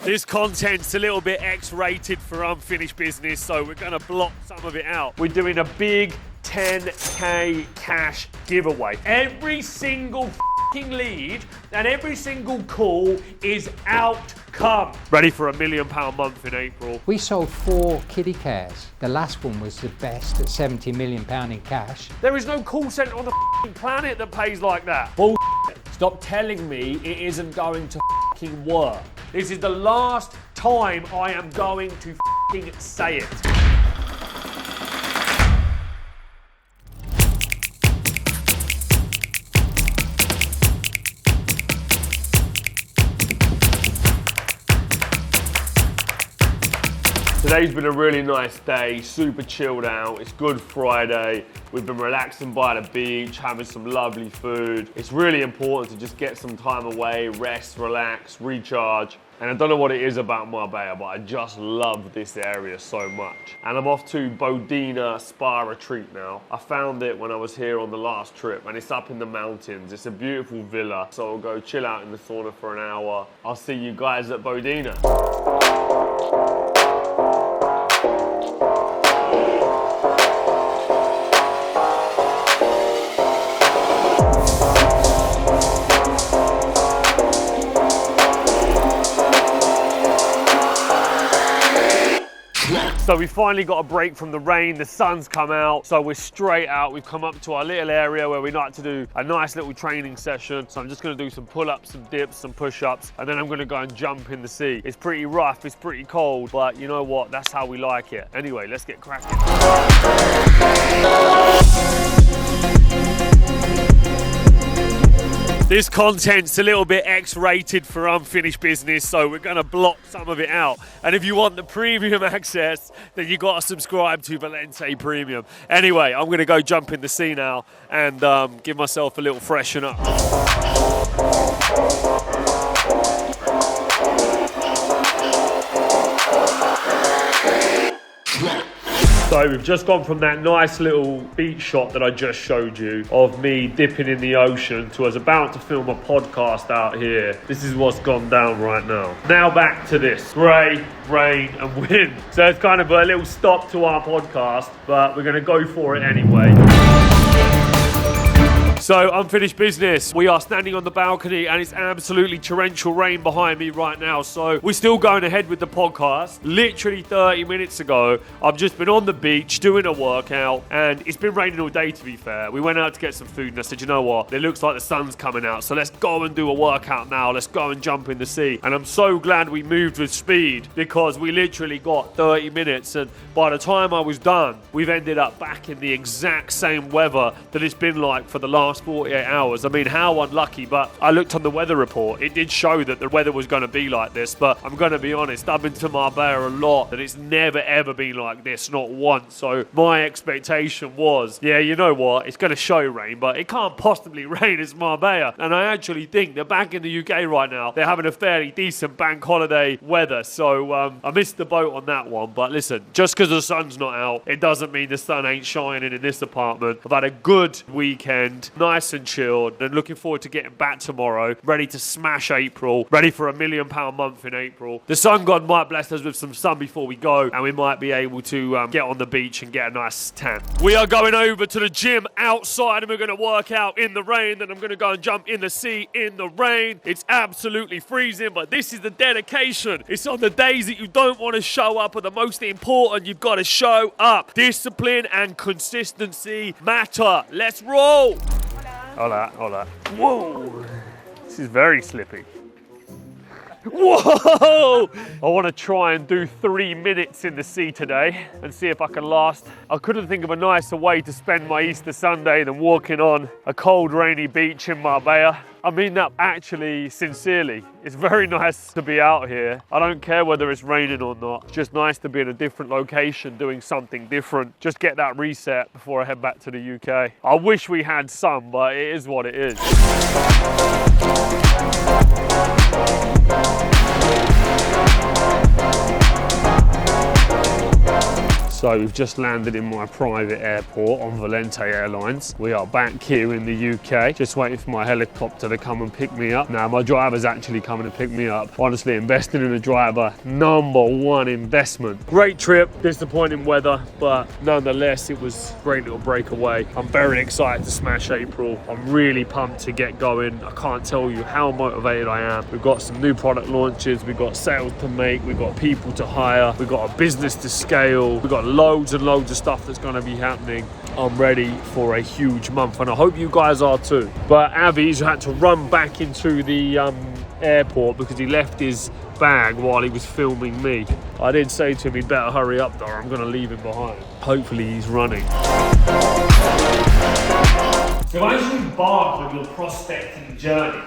This content's a little bit X-rated for unfinished business, so we're gonna block some of it out. We're doing a big 10K cash giveaway. Every single f***ing lead and every single call is outcome. Ready for £1 million month in April. We sold 4 kiddie cares. The last one was the best at £70 million in cash. There is no call centre on the f***ing planet that pays like that. Bullshit. Stop telling me it isn't going to f***ing work. This is the last time I am going to f***ing say it. Today's been a really nice day, super chilled out. It's Good Friday. We've been relaxing by the beach, having some lovely food. It's really important to just get some time away, rest, relax, recharge. And I don't know what it is about Marbella, but I just love this area so much. And I'm off to Bodina Spa Retreat now. I found it when I was here on the last trip, and it's up in the mountains. It's a beautiful villa, so I'll go chill out in the sauna for an hour. I'll see you guys at Bodina. So we finally got a break from the rain, the sun's come out, so we're straight out. We've come up to our little area where we like to do a nice little training session. So I'm just gonna do some pull-ups, some dips, some push-ups, and then I'm gonna go and jump in the sea. It's pretty rough, it's pretty cold, but you know what? That's how we like it. Anyway, let's get cracking. This content's a little bit X-rated for unfinished business, so we're gonna block some of it out. And if you want the premium access, then you gotta subscribe to Valente Premium. Anyway, I'm gonna go jump in the sea now and give myself a little freshen up. So we've just gone from that nice little beach shot that I just showed you of me dipping in the ocean to us about to film a podcast out here. This is what's gone down right now. Now back to this. Grey, rain and wind. So it's kind of a little stop to our podcast, but we're going to go for it anyway. So, unfinished business. We are standing on the balcony and it's absolutely torrential rain behind me right now. So, we're still going ahead with the podcast. Literally 30 minutes ago, I've just been on the beach doing a workout and it's been raining all day, to be fair. We went out to get some food and I said, you know what? It looks like the sun's coming out. So, let's go and do a workout now. Let's go and jump in the sea. And I'm so glad we moved with speed because we literally got 30 minutes. And by the time I was done, we've ended up back in the exact same weather that it's been like for the last 48 hours. I mean, how unlucky, but I looked on the weather report. It did show that the weather was going to be like this, but I'm going to be honest, I've been to Marbella a lot and it's never ever been like this, not once. So my expectation was, yeah, you know what, it's going to show rain, but it can't possibly rain. It's Marbella. And I actually think that back in the UK right now, they're having a fairly decent bank holiday weather. So I missed the boat on that one. But listen, just because the sun's not out, it doesn't mean the sun ain't shining in this apartment. I've had a good weekend, nice and chilled, and looking forward to getting back tomorrow, ready to smash April, ready for £1 million month in April. The sun god might bless us with some sun before we go, and we might be able to get on the beach and get a nice tan. We are going over to the gym outside and we're going to work out in the rain, then I'm going to go and jump in the sea in the rain. It's absolutely freezing, but this is the dedication. It's on the days that you don't want to show up are the most important. You've got to show up. Discipline and consistency matter. Let's roll. Hola, hola. Whoa, this is very slippy. Whoa! I want to try and do 3 minutes in the sea today and see if I can last. I couldn't think of a nicer way to spend my Easter Sunday than walking on a cold, rainy beach in Marbella. I mean that actually sincerely. It's very nice to be out here. I don't care whether it's raining or not. It's just nice to be in a different location doing something different. Just get that reset before I head back to the UK. I wish we had sun, but it is what it is. So we've just landed in my private airport on Valente Airlines. We are back here in the UK, just waiting for my helicopter to come and pick me up. Now my driver's actually coming to pick me up. Honestly, investing in a driver, #1 investment. Great trip, disappointing weather, but nonetheless, it was a great little breakaway. I'm very excited to smash April. I'm really pumped to get going. I can't tell you how motivated I am. We've got some new product launches, we've got sales to make, we've got people to hire, we've got a business to scale, we've got loads and loads of stuff that's going to be happening. I'm ready for a huge month, and I hope you guys are too. But Avi's had to run back into the airport because he left his bag while he was filming me. I did say to him he'd better hurry up though, I'm going to leave him behind. Hopefully he's running. So as you embark on your prospecting journey,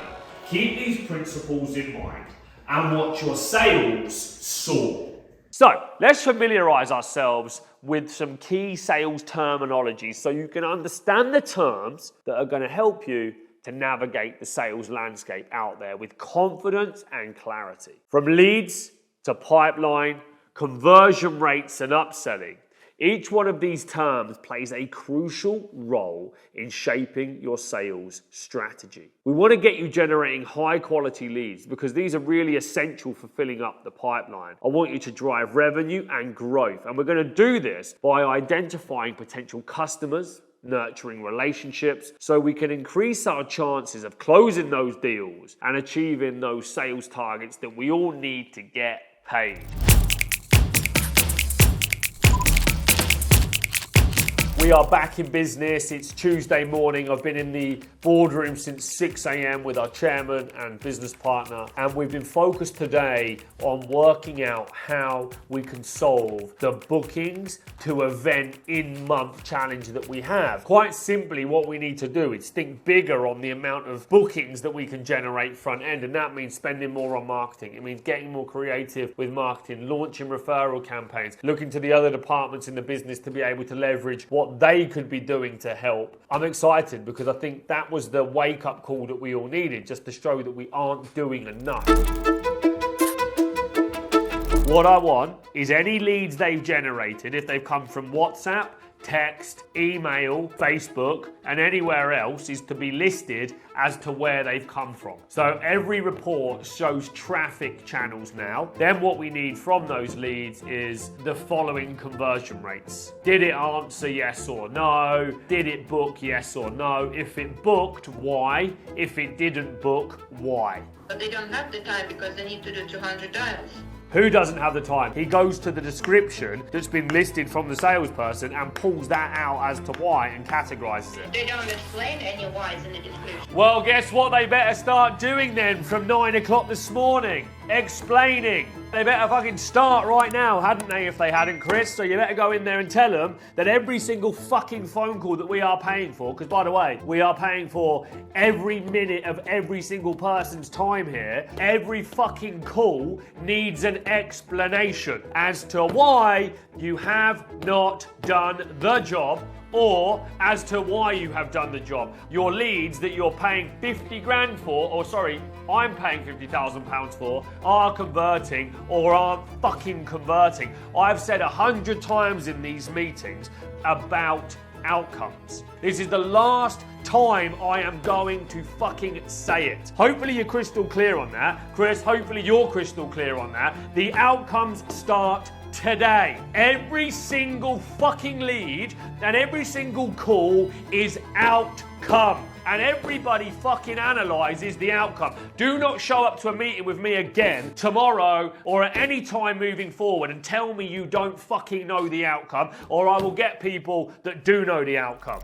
keep these principles in mind and watch your sales soar. So let's familiarise ourselves with some key sales terminology so you can understand the terms that are going to help you to navigate the sales landscape out there with confidence and clarity. From leads to pipeline, conversion rates and upselling, each one of these terms plays a crucial role in shaping your sales strategy. We want to get you generating high quality leads because these are really essential for filling up the pipeline. I want you to drive revenue and growth, and we're going to do this by identifying potential customers, nurturing relationships so we can increase our chances of closing those deals and achieving those sales targets that we all need to get paid. We are back in business. It's Tuesday morning. I've been in the boardroom since 6 a.m. with our chairman and business partner, and we've been focused today on working out how we can solve the bookings to event in-month challenge that we have. Quite simply, what we need to do is think bigger on the amount of bookings that we can generate front end, and that means spending more on marketing. It means getting more creative with marketing, launching referral campaigns, looking to the other departments in the business to be able to leverage what they could be doing to help. I'm excited because I think that was the wake-up call that we all needed, just to show that we aren't doing enough. What I want is any leads they've generated, if they've come from WhatsApp, text, email, Facebook, and anywhere else, is to be listed as to where they've come from. So every report shows traffic channels now. Then what we need from those leads is the following conversion rates. Did it answer yes or no? Did it book yes or no? If it booked, why? If it didn't book, why? But they don't have the time because they need to do 200 dials. Who doesn't have the time? He goes to the description that's been listed from the salesperson and pulls that out as to why and categorizes it. They don't explain any whys in the description. Well, guess what they better start doing then from 9 o'clock this morning? Explaining. They better fucking start right now, hadn't they, if they hadn't, Chris? So you better go in there and tell them that every single fucking phone call that we are paying for, because by the way, we are paying for every minute of every single person's time here, every fucking call needs an explanation as to why you have not done the job, or as to why you have done the job. Your leads that you're paying 50 grand for, or sorry, I'm paying £50,000 for, are converting or aren't fucking converting. I've said 100 times in these meetings about outcomes. This is the last time I am going to fucking say it. Hopefully you're crystal clear on that. Chris, hopefully you're crystal clear on that. The outcomes start today. Every single fucking lead and every single call is outcome. And everybody fucking analyzes the outcome. Do not show up to a meeting with me again tomorrow or at any time moving forward and tell me you don't fucking know the outcome, or I will get people that do know the outcome.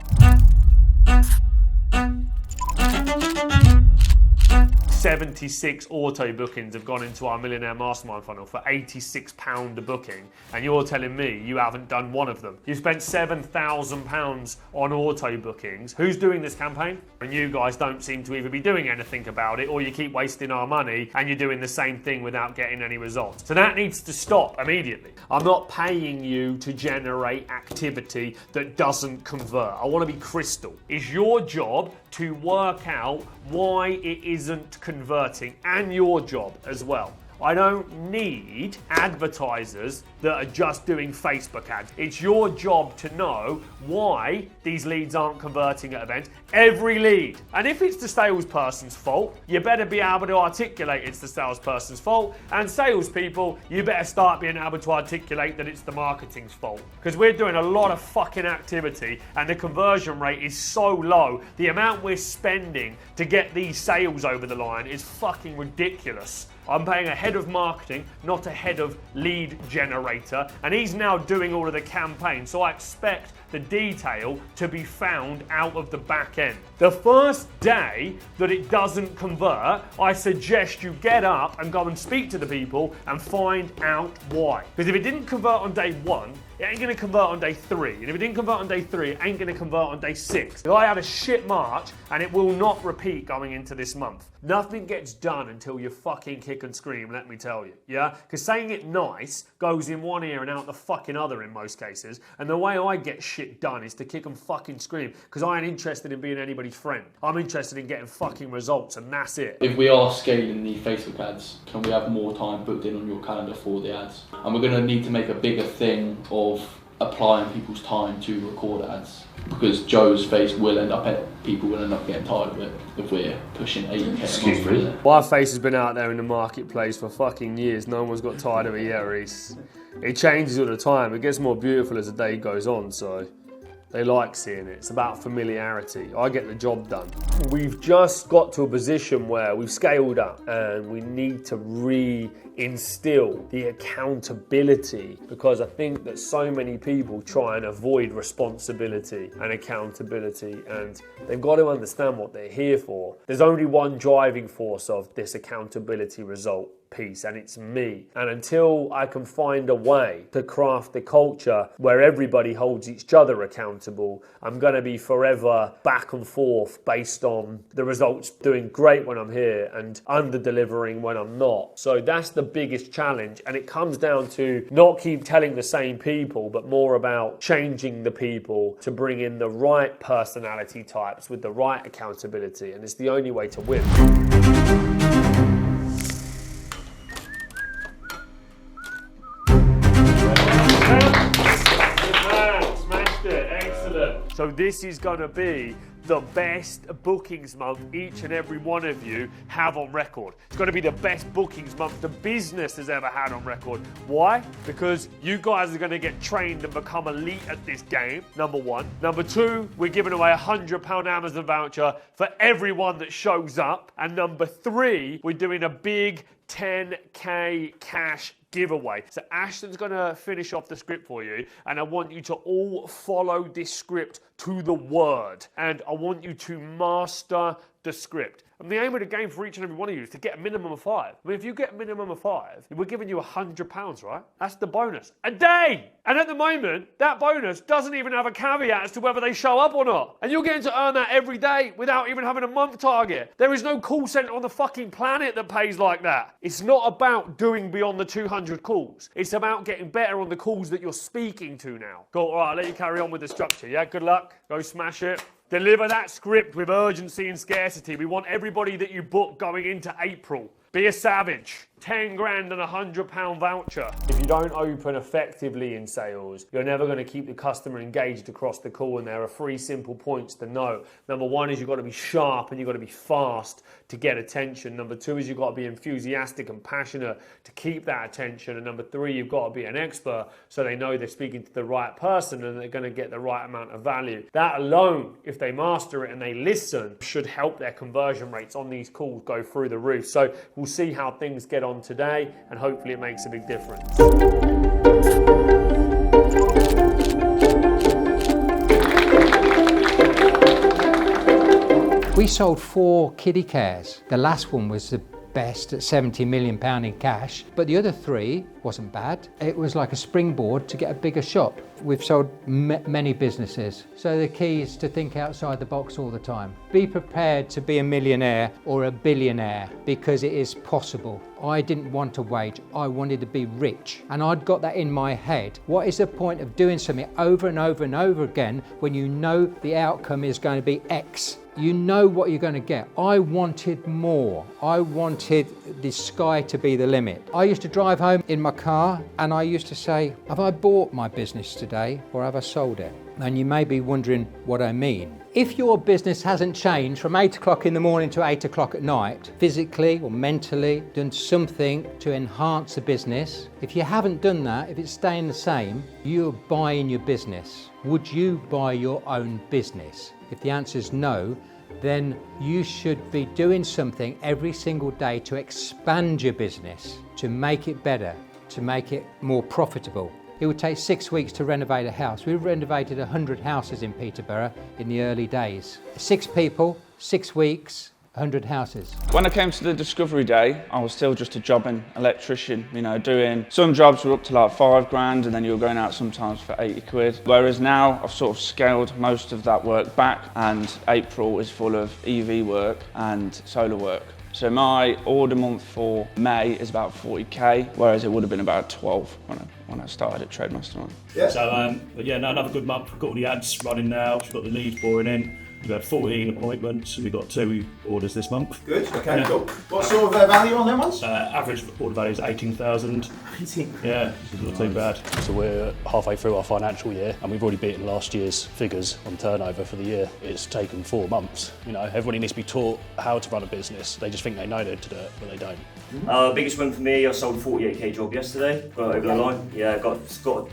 76 auto bookings have gone into our Millionaire Mastermind funnel for £86 a booking, and you're telling me you haven't done one of them. You spent £7,000 on auto bookings. Who's doing this campaign? And you guys don't seem to either be doing anything about it, or you keep wasting our money and you're doing the same thing without getting any results. So that needs to stop immediately. I'm not paying you to generate activity that doesn't convert. I want to be crystal. It's your job to work out why it isn't converting, and your job as well. I don't need advertisers that are just doing Facebook ads. It's your job to know why these leads aren't converting at events. Every lead. And if it's the salesperson's fault, you better be able to articulate it's the salesperson's fault. And salespeople, you better start being able to articulate that it's the marketing's fault. Because we're doing a lot of fucking activity and the conversion rate is so low. The amount we're spending to get these sales over the line is fucking ridiculous. I'm paying a head of marketing, not a head of lead generator, and he's now doing all of the campaign, so I expect the detail to be found out of the back end. The first day that it doesn't convert, I suggest you get up and go and speak to the people and find out why. Because if it didn't convert on day 1, it ain't gonna convert on day 3. And if it didn't convert on day 3, it ain't gonna convert on day 6. If I had a shit March, and it will not repeat going into this month. Nothing gets done until you fucking kick and scream, let me tell you, yeah? Because saying it nice goes in one ear and out the fucking other in most cases. And the way I get shit done is to kick and fucking scream, because I ain't interested in being anybody's friend. I'm interested in getting fucking results, and that's it. If we are scaling the Facebook ads, can we have more time booked in on your calendar for the ads? And we're gonna need to make a bigger thing of applying people's time to record ads, because Joe's face will end up, people will end up getting tired of it if we're pushing 80k a month. My face has been out there in the marketplace for fucking years. No one's got tired of it yet, Reese. It changes all the time. It gets more beautiful as the day goes on, so they like seeing it. It's about familiarity. I get the job done. We've just got to a position where we've scaled up and we need to re-instill the accountability, because I think that so many people try and avoid responsibility and accountability, and they've got to understand what they're here for. There's only one driving force of this accountability result piece, and it's me. And until I can find a way to craft a culture where everybody holds each other accountable, I'm going to be forever back and forth based on the results doing great when I'm here and under delivering when I'm not. So that's the biggest challenge, and it comes down to not keep telling the same people, but more about changing the people to bring in the right personality types with the right accountability, and it's the only way to win. So this is going to be the best bookings month each and every one of you have on record. It's going to be the best bookings month the business has ever had on record. Why? Because you guys are going to get trained and become elite at this game, number 1. Number 2, we're giving away a £100 Amazon voucher for everyone that shows up. And number 3, we're doing a big 10k cash giveaway. So Ashton's gonna finish off the script for you, and I want you to all follow this script to the word, and I want you to master the script. And the aim of the game for each and every one of you is to get a minimum of 5. I mean, if you get a minimum of 5, we're giving you £100, right? That's the bonus. A day! And at the moment, that bonus doesn't even have a caveat as to whether they show up or not. And you're getting to earn that every day without even having a month target. There is no call center on the fucking planet that pays like that. It's not about doing beyond the 200 calls. It's about getting better on the calls that you're speaking to now. Cool, all right, I'll let you carry on with the structure, yeah? Good luck. Go smash it. Deliver that script with urgency and scarcity. We want everybody that you book going into April. Be a savage. 10 grand and a £100 voucher. If you don't open effectively in sales, you're never going to keep the customer engaged across the call, and there are 3 simple points to know. Number 1 is you've got to be sharp and you've got to be fast to get attention. Number 2 is you've got to be enthusiastic and passionate to keep that attention. And number 3, you've got to be an expert so they know they're speaking to the right person and they're going to get the right amount of value. That alone, if they master it and they listen, should help their conversion rates on these calls go through the roof. So we'll see how things get on today, and hopefully it makes a big difference. We sold 4 kiddie cares. The last one was the best at £70 million in cash, but the other 3 wasn't bad. It was like a springboard to get a bigger shop. We've sold many businesses. So the key is to think outside the box all the time. Be prepared to be a millionaire or a billionaire, because it is possible. I didn't want to wage, I wanted to be rich. And I'd got that in my head. What is the point of doing something over and over and over again when you know the outcome is going to be X? you know what you're going to get. I wanted more. I wanted the sky to be the limit. I used to drive home in my car and I used to say, have I bought my business today or have I sold it? And you may be wondering what I mean. If your business hasn't changed from 8 o'clock in the morning to 8 o'clock at night, physically or mentally, done something to enhance the business, if you haven't done that, if it's staying the same, you're buying your business. Would you buy your own business? If the answer is no, then you should be doing something every single day to expand your business, to make it better, to make it more profitable. It would take 6 weeks to renovate a house. We renovated 100 houses in Peterborough in the early days. 6 people, 6 weeks, 100 houses. When I came to the discovery day, I was still just a jobbing electrician, doing some jobs were up to like 5 grand and then you were going out sometimes for 80 quid. Whereas now I've sort of scaled most of that work back and April is full of EV work and solar work. So my order month for May is about 40k, whereas it would have been about 12 when I started at Trade Mastermind. Yeah. So, another good month. We've got all the ads running now. We've got the leads pouring in. We've had 14 appointments. We've got 2 orders this month. Good. Okay. Yeah. Cool. What sort of value on them ones? Average order value is 18,000. Yeah, it's not too bad. So we're halfway through our financial year and we've already beaten last year's figures on turnover for the year. It's taken 4 months. Everybody needs to be taught how to run a business. They just think they know how to do it, but they don't. Biggest win for me, I sold a 48k job yesterday. Got over the line. Yeah, got a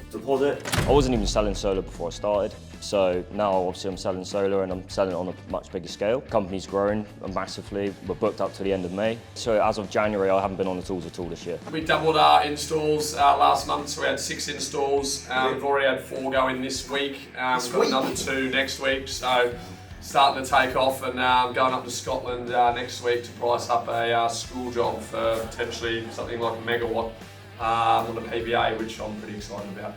deposit. I wasn't even selling solar before I started. So now obviously I'm selling solar and I'm selling it on a much bigger scale. Company's growing massively. We're booked up to the end of May. So as of January, I haven't been on the tools at all this year. We doubled our installs last month, so we had 6 installs. We've already had 4 going this week. We've got another 2 next week. So starting to take off and going up to Scotland next week to price up a school job for potentially something like a megawatt on the PBA, which I'm pretty excited about.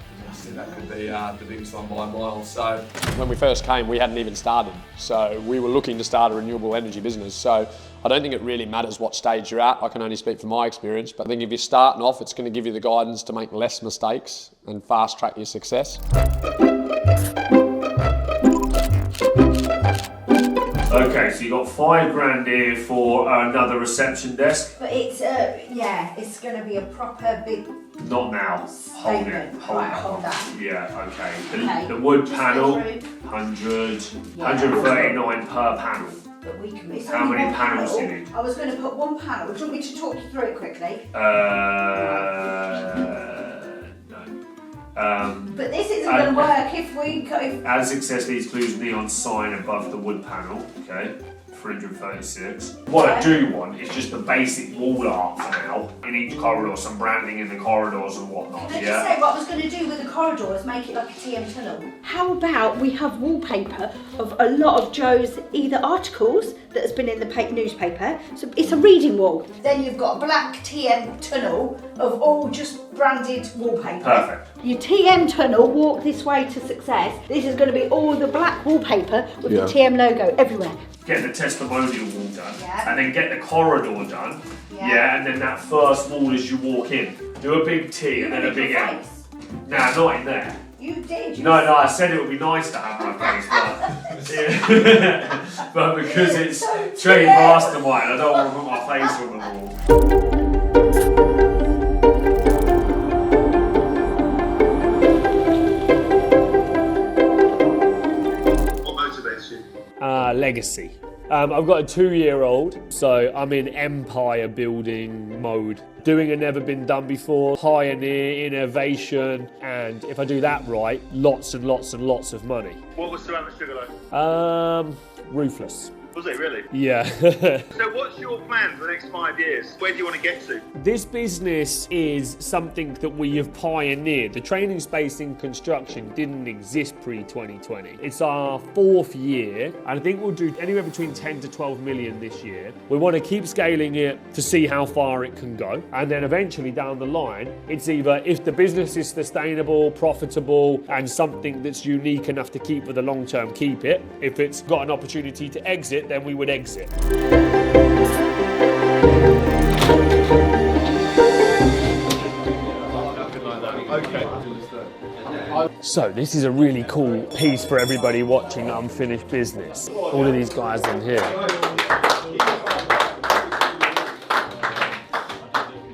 That could be the biggest one by a mile. So when we first came, we hadn't even started. So we were looking to start a renewable energy business. So I don't think it really matters what stage you're at. I can only speak from my experience, but I think if you're starting off, it's going to give you the guidance to make less mistakes and fast track your success. Okay, so you got 5 grand here for another reception desk. But it's it's going to be a proper big. Not now. Hold it. Hold that. Yeah, okay. The wood panel, 139 per panel. But we can. How many panels do you need? I was going to put 1 panel. Do you want me to talk you through it quickly? No. But this isn't going to work if we. As successfully excludes neon sign above the wood panel. Okay. 336. What I do want is just the basic wall art for now. In each corridor, some branding in the corridors and whatnot. Can I just say what I was going to do with the corridor is make it like a TM tunnel. How about we have wallpaper of a lot of Joe's either articles that has been in the newspaper, so it's a reading wall. Then you've got a black TM tunnel of all just branded wallpaper. Perfect. Your TM tunnel, walk this way to success. This is going to be all the black wallpaper with the TM logo everywhere. Get the testimonial wall done, and then get the corridor done, and then that first wall as you walk in. Do a big T and then a big M. Nah, not in there. You did. No, I said it would be nice to have my face, but, but because it's Trade Mastermind, I don't want to put my face on the wall. Legacy. I've got a 2-year-old, so I'm in empire building mode. Doing a never been done before, pioneer, innovation, and if I do that right, lots and lots and lots of money. What was Ceramic Sugarloaf? Ruthless. Was it really? Yeah. So what's your plan for the next 5 years? Where do you want to get to? This business is something that we have pioneered. The training space in construction didn't exist pre-2020. It's our 4th year, and I think we'll do anywhere between 10 to 12 million this year. We want to keep scaling it to see how far it can go, and then eventually down the line, it's either if the business is sustainable, profitable, and something that's unique enough to keep for the long term, keep it. If it's got an opportunity to exit, then we would exit. Okay. So this is a really cool piece for everybody watching Unfinished Business. All of these guys in here.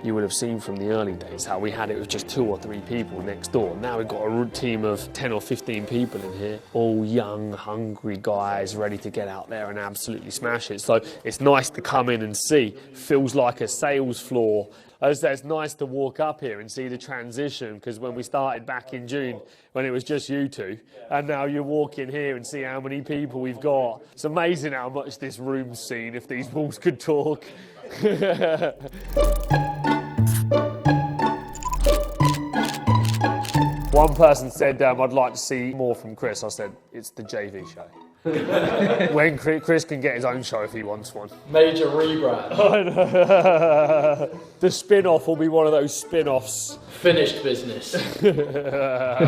You would have seen from the early days how we had it with just 2 or 3 people next door. Now we've got a team of 10 or 15 people in here, all young, hungry guys ready to get out there and absolutely smash it. So it's nice to come in and see. Feels like a sales floor. It's nice to walk up here and see the transition, because when we started back in June, when it was just you two, and now you walk in here and see how many people we've got. It's amazing how much this room's seen if these walls could talk. One person said, I'd like to see more from Chris. I said, it's the JV show. When Chris can get his own show if he wants one. Major rebrand. The spin-off will be one of those spin-offs. Finished business. A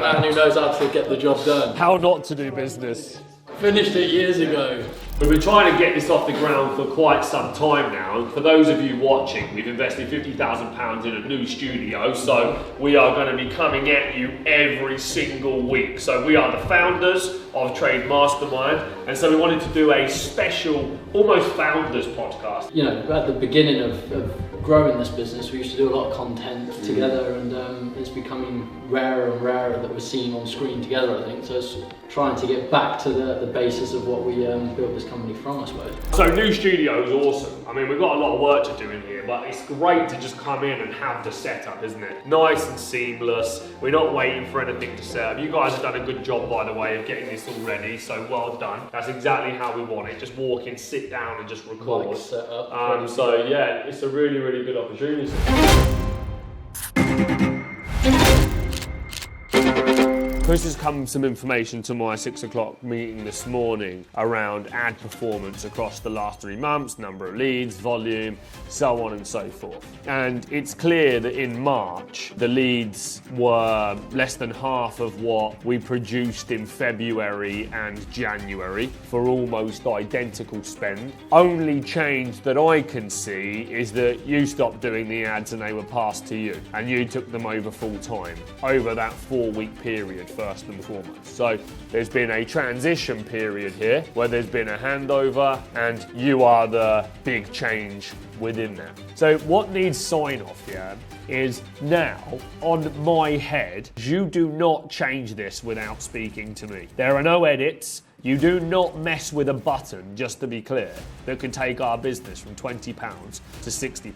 man who knows how to get the job done. How not to do business. Finished it years ago. We've been trying to get this off the ground for quite some time now, and for those of you watching, we've invested £50,000 in a new studio, so we are going to be coming at you every single week. So we are the founders of Trade Mastermind, and so we wanted to do a special, almost founders podcast. You know, at the beginning of growing this business, we used to do a lot of content together, and it's becoming rarer and rarer that we're seen on screen together, I think. So it's trying to get back to the basis of what we built this company from, I suppose. So new studio is awesome. I mean, we've got a lot of work to do in here, but it's great to just come in and have the setup, isn't it? Nice and seamless. We're not waiting for anything to set up. You guys have done a good job, by the way, of getting this all ready, so well done. That's exactly how we want it. Just walk in, sit down and just record. Like set up, so yeah, it's a really, really good opportunity. Chris has come some information to my 6 o'clock meeting this morning around ad performance across the last 3 months, number of leads, volume, so on and so forth. And it's clear that in March, the leads were less than half of what we produced in February and January for almost identical spend. Only change that I can see is that you stopped doing the ads and they were passed to you, and you took them over full time over that 4-week period, first and foremost. So there's been a transition period here where there's been a handover, and you are the big change within that. So what needs sign off here is now on my head, you do not change this without speaking to me. There are no edits. You do not mess with a button, just to be clear, that can take our business from £20 to £60.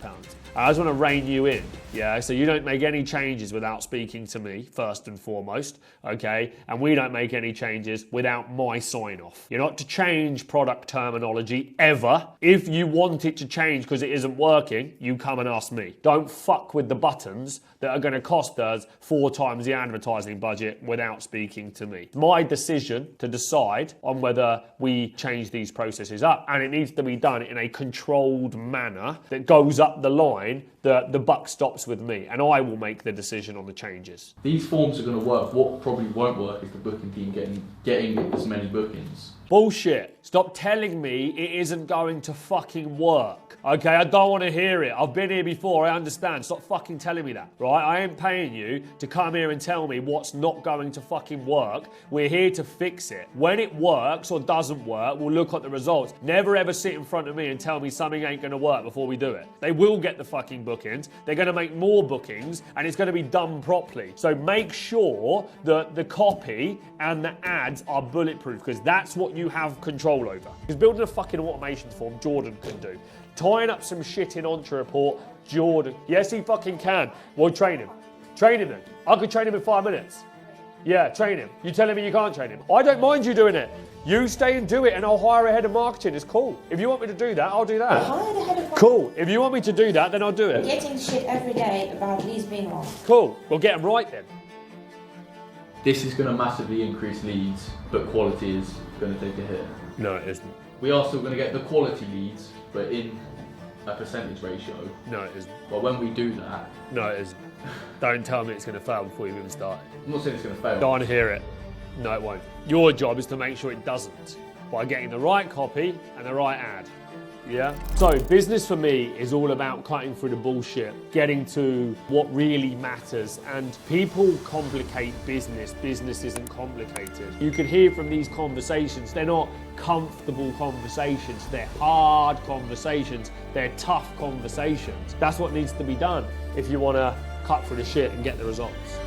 I just want to rein you in, yeah? So you don't make any changes without speaking to me, first and foremost, okay? And we don't make any changes without my sign-off. You're not to change product terminology, ever. If you want it to change because it isn't working, you come and ask me. Don't fuck with the buttons that are going to cost us 4 times the advertising budget without speaking to me. It's my decision to decide on whether we change these processes up, and it needs to be done in a controlled manner that goes up the line. The buck stops with me, and I will make the decision on the changes. These forms are going to work. What probably won't work is the booking team getting as many bookings. Bullshit. Stop telling me it isn't going to fucking work. Okay, I don't want to hear it. I've been here before, I understand. Stop fucking telling me that, right? I ain't paying you to come here and tell me what's not going to fucking work. We're here to fix it. When it works or doesn't work, we'll look at the results. Never ever sit in front of me and tell me something ain't going to work before we do it. They will get the fucking bookings. They're going to make more bookings, and it's going to be done properly. So make sure that the copy and the ads are bulletproof, because that's what you have control over. Because building a fucking automation form, Jordan can do. Tying up some shit in Entre Report, Jordan. Yes, he fucking can. Well, train him. Train him then. I could train him in 5 minutes. Yeah, train him. You telling me you can't train him? I don't mind you doing it. You stay and do it, and I'll hire a head of marketing. It's cool. If you want me to do that, I'll do that. Hire the head of Cool. If you want me to do that, then I'll do it. Getting shit every day about leads being wrong. Cool. We'll get them right then. This is going to massively increase leads, but quality is going to take a hit. No, it isn't. We are still going to get the quality leads, but in a percentage ratio. No, it isn't. But when we do that... No, it isn't. Don't tell me it's going to fail before you've even started. I'm not saying it's going to fail. Don't want to hear it. No, it won't. Your job is to make sure it doesn't by getting the right copy and the right ad. Yeah? So business for me is all about cutting through the bullshit, getting to what really matters. And people complicate business. Business isn't complicated. You can hear from these conversations, they're not comfortable conversations, they're hard conversations, they're tough conversations. That's what needs to be done if you want to cut through the shit and get the results.